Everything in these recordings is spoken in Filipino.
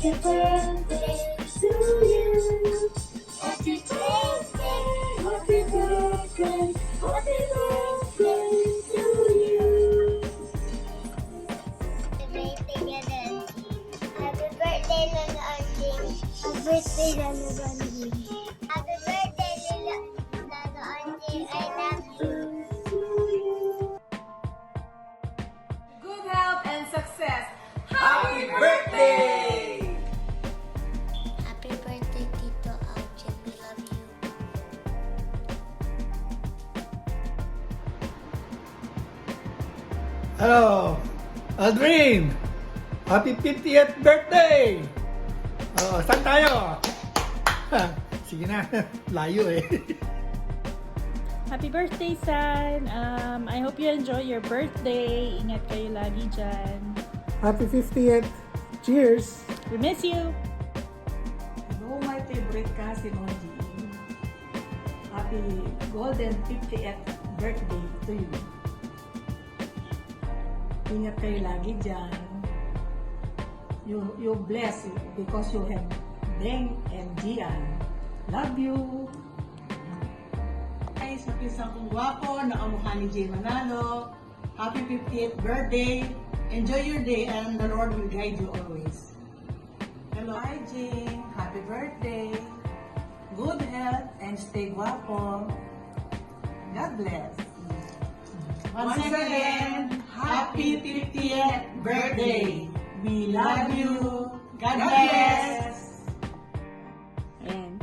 Happy birthday to you. Happy birthday, happy birthday, happy birthday to you. Happy birthday, Happy birthday, Lolo Anjing. Happy birthday, Lolo Anjing. Happy birthday, Lolo Anjing. I love you. Good health and success. Happy birthday! Happy birthday, Tito Anjing. We love you. Hello, Aldrin! Happy 50th birthday! Oh, saan tayo? Sige na, layo eh. Happy birthday, son! I hope you enjoy your birthday. Ingat kayo lagi dyan. Happy 50th! Cheers! We miss you! Hello, my favorite cousin, Oji. Happy golden 50th birthday to you. Ingat kayo lagi dyan. You bless because you have Deng and Gian. Love you. Ay, sa pisang kong gwapo, nakamukha ni Jay Manalo. Happy 50th birthday. Enjoy your day and the Lord will guide you always. Hello. Hi, Jing. Happy birthday. Good health and stay guapo. God bless. Once again, happy 50th birthday. We love you. God bless. And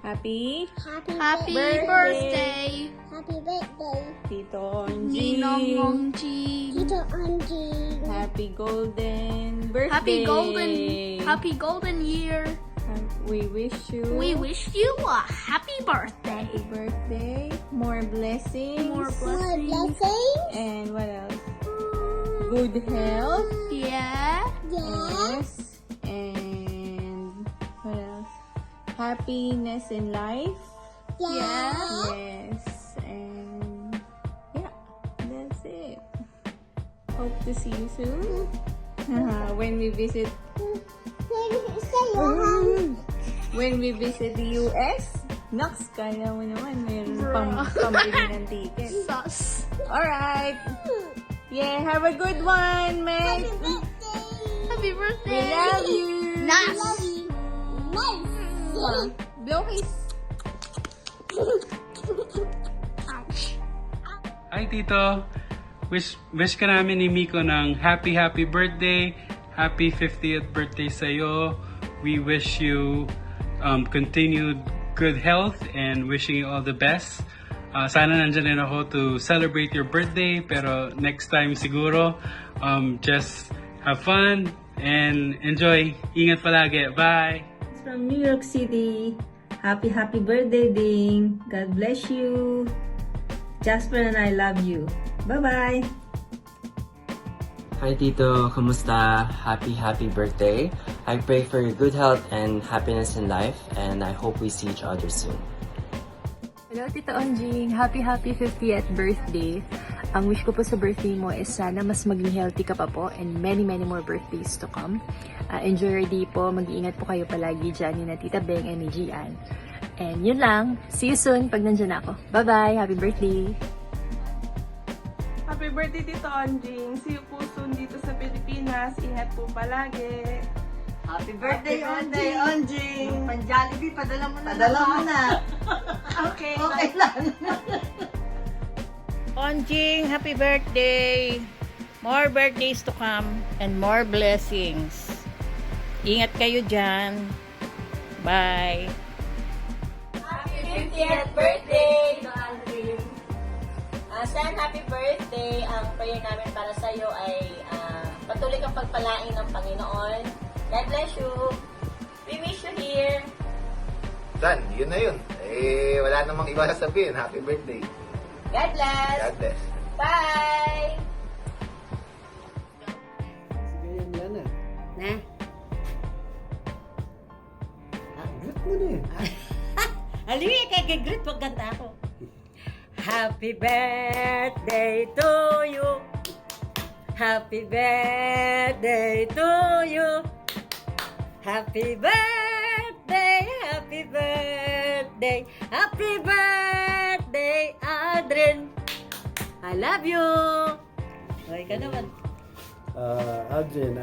happy Happy birthday, Happy birthday, Tito Ninong Onji. Mongji. Tito Anjing. Happy golden birthday. Happy golden year. We wish you We wish you a happy birthday. happy birthday, more blessings, More More blessings. blessings. and what else? Good health. Yeah. Yeah. Yes. And what else? Happiness in life. Yeah. Yes. And yeah, that's it. Hope to see you soon. When we visit when we visit the US. Nox, kaya mo naman. Meron pang pambili ng ticket. Sus. Alright. Yeah, have a good one, mate. Happy We birthday. love you. Nice. Blow kiss. Hi Tito! Wish ka namin ni Miko ng happy birthday. Happy 50th birthday sa'yo. We wish you continued good health and wishing you all the best. Sana nandyan rin ako to celebrate your birthday, pero next time siguro, just have fun and enjoy. Ingat palagi. Bye! From New York City. Happy birthday, Ding. God bless you. Jasper and I love you. Bye-bye. Hi Tito, kamusta? Happy birthday. I pray for your good health and happiness in life, and I hope we see each other soon. Hello, Tito Onjing. Happy 50th birthday. Ang wish ko po sa birthday mo is sana mas maging healthy ka pa po and many more birthdays to come. Enjoy your day po. Mag-iingat po kayo palagi dyan ni na Tita Beng and ni Gian. And yun lang. See you soon pag nandyan ako. Bye-bye. Happy birthday. Happy birthday, Tito Anjing. See you po soon dito sa Pilipinas. Ingat po palagi. Happy birthday, Onjing. Pan-Jollibee, padala mo na. Padala mo na. Okay. Okay lang. Onjing, happy birthday! More birthdays to come and more blessings. Ingat kayo dyan. Bye! Happy 50th birthday to Aldrin. San, happy birthday. Ang prayer namin para sa iyo ay patuloy kang pagpalain ng Panginoon. God bless you. We wish you here. Dan, yun na yun. Eh, wala namang iba sasabihin. Happy birthday. God bless. God bless. Bye! Sige yan, Yana. Na? Greet mo na eh. Aliwi, kagagrit pag ganda ako. Happy birthday to you. Happy birthday to you. Happy birthday, happy birthday, happy birthday, Aldrin. I love you. Okay ka naman. Aldrin,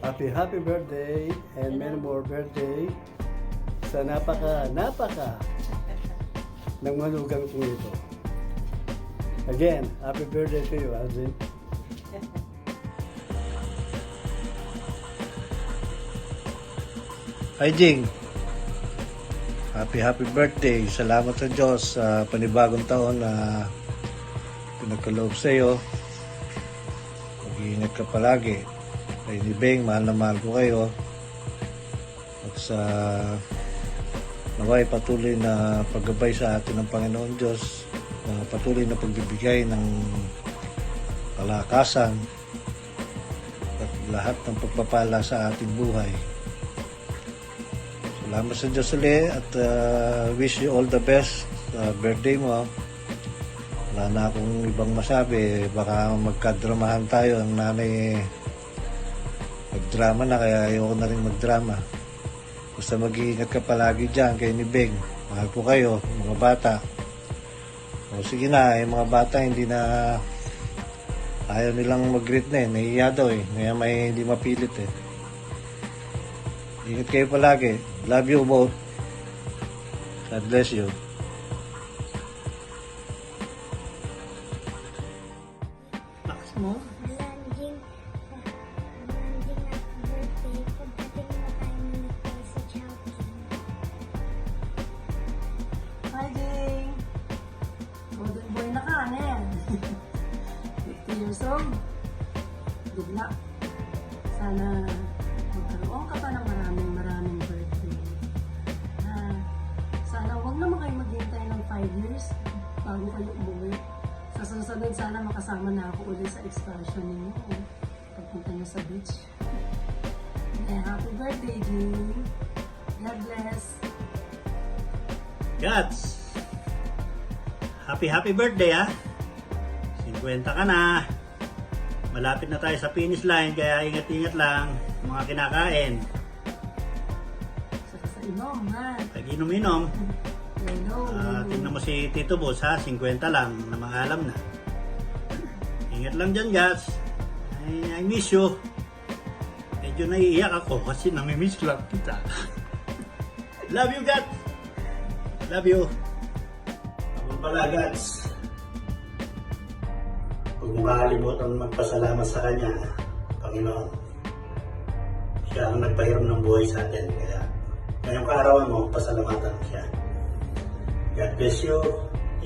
happy birthday and many more birthday sa napaka ng malugang kong ito. Again, happy birthday to you, Aldrin. Hi, Jing. Happy birthday. Salamat sa Diyos sa panibagong taon na pinagkaloob sa iyo. Mag-iingat ka palagi. Kay ni Beng, mahal na mahal ko kayo. At sa naway patuloy na paggabay sa atin ng Panginoon Diyos, na patuloy na pagbibigay ng kalakasan at lahat ng pagpapala sa ating buhay. Salamat sa Diyos ulit at wish you all the best sa birthday mo. Wala na akong ibang masabi. Baka magkadramahan tayo. Ang nanay nagdrama na kaya ayoko na rin magdrama. Basta mag-iingat ka palagi dyan kay ni Beng. Mahal po kayo, mga bata. O sige na, yung mga bata hindi na ayaw nilang mag-greet na eh. Nahiya daw eh. Kaya may hindi mapilit eh. Ingat kayo palagi. Love you both. God bless you. Landing happy birthday. Pagdating na tayo nagtayo sa Chowking. Hi, Jing! Golden boy na ka, Nen! 50 years old. Good luck. Sana magkaroon ka pa ng maraming birthday. Sana huwag naman kayo maghintay ng 5 years bago kayo umuwi. Sa susunod, sana makasama na ako ulit sa excursion ninyo. Pagpunta nyo sa beach. Yeah, happy birthday, Jing! God bless! Gats! Happy birthday ha! 50 ka na! Malapit na tayo sa finish line kaya ingat-ingat lang mga kinakain. Sa inom, ha? Pag-inom-inom. Tingnan mo si Tito Boss ha, 50 lang na maalam na. Ingat lang dyan, Gats. I miss you. Medyo naiiyak ako kasi namimiss lang kita. Love you, Gats. Love you. Ako pala, Gats. Huwag mo makalimutan magpasalamat sa Kanya, Panginoon. Siya ang nagpahiram ng buhay sa atin. Kaya ngayong kaarawan mo, pasalamatan mo siya. God bless you.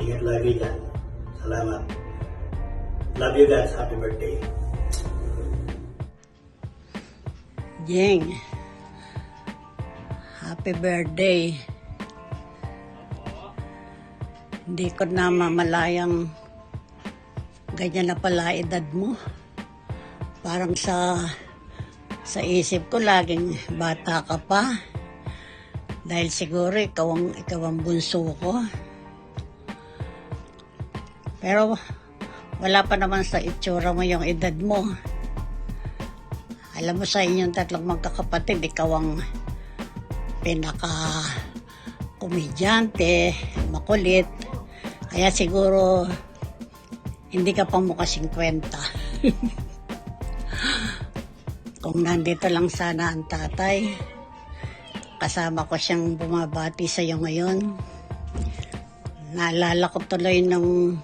Ingat lagi dyan. Salamat. Love you guys. Happy birthday. Jing, happy birthday. Hindi ko na mamalayang ganyan na pala edad mo. Parang sa isip ko laging bata ka pa. Dahil siguro ikaw ang bunso ko. Pero wala pa naman sa itsura mo yung edad mo. Alam mo sa inyong tatlong magkakapatid, ikaw ang pinaka-komedyante, makulit. Kaya siguro hindi ka pa mukha 50. Kung nandito lang sana ang tatay, kasama ko siyang bumabati sa iyo ngayon. Naalala ko tuloy nung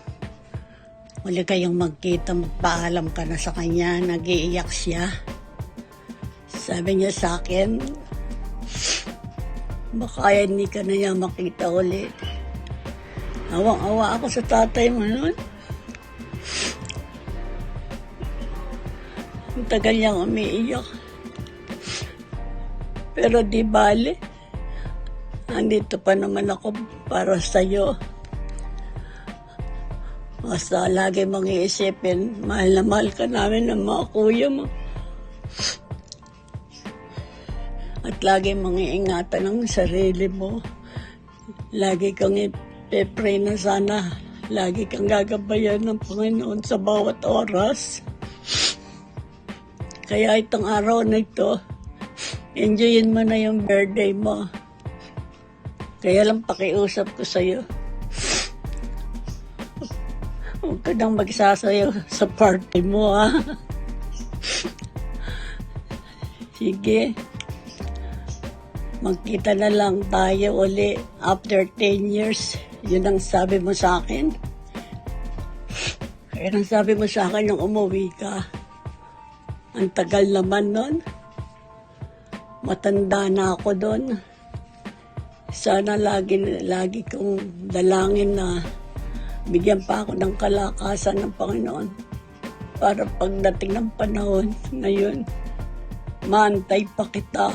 muli kayong magkita, magpaalam ka na sa kanya, nag-iiyak siya. Sabi niya sa akin, baka hindi ka na niya makita ulit. Awang-awa ako sa tatay mo noon. Ang tagal niyang umiiyak. Pero di bale, andito pa naman ako para sa'yo. Basta lagi mong iisipin, mahal na mahal ka namin ng mga kuya mo. At lagi mong iingatan ang sarili mo. Lagi kang i-pray na sana. Lagi kang gagabayan ng Panginoon sa bawat oras. Kaya itong araw na ito, Enjoyin mo na yung birthday mo. Kaya lang pakiusap ko sa'yo. Huwag ka nang magsasayaw sa party mo, ha? Sige. Magkita na lang tayo uli after 10 years. Yun ang sabi mo sa akin. Kaya ang sabi mo sa akin nung umuwi ka. Ang tagal naman nun. Matanda na ako doon. Sana lagi kong dalangin na bigyan pa ako ng kalakasan ng Panginoon para pagdating ng panahon ngayon, maantay pa kita.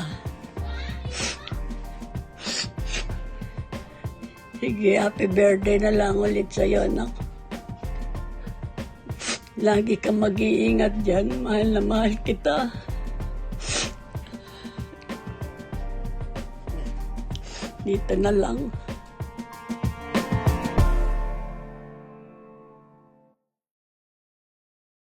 Sige, happy birthday na lang ulit sa'yo, anak. Lagi kang mag-iingat dyan. Mahal na mahal kita. Dito na lang.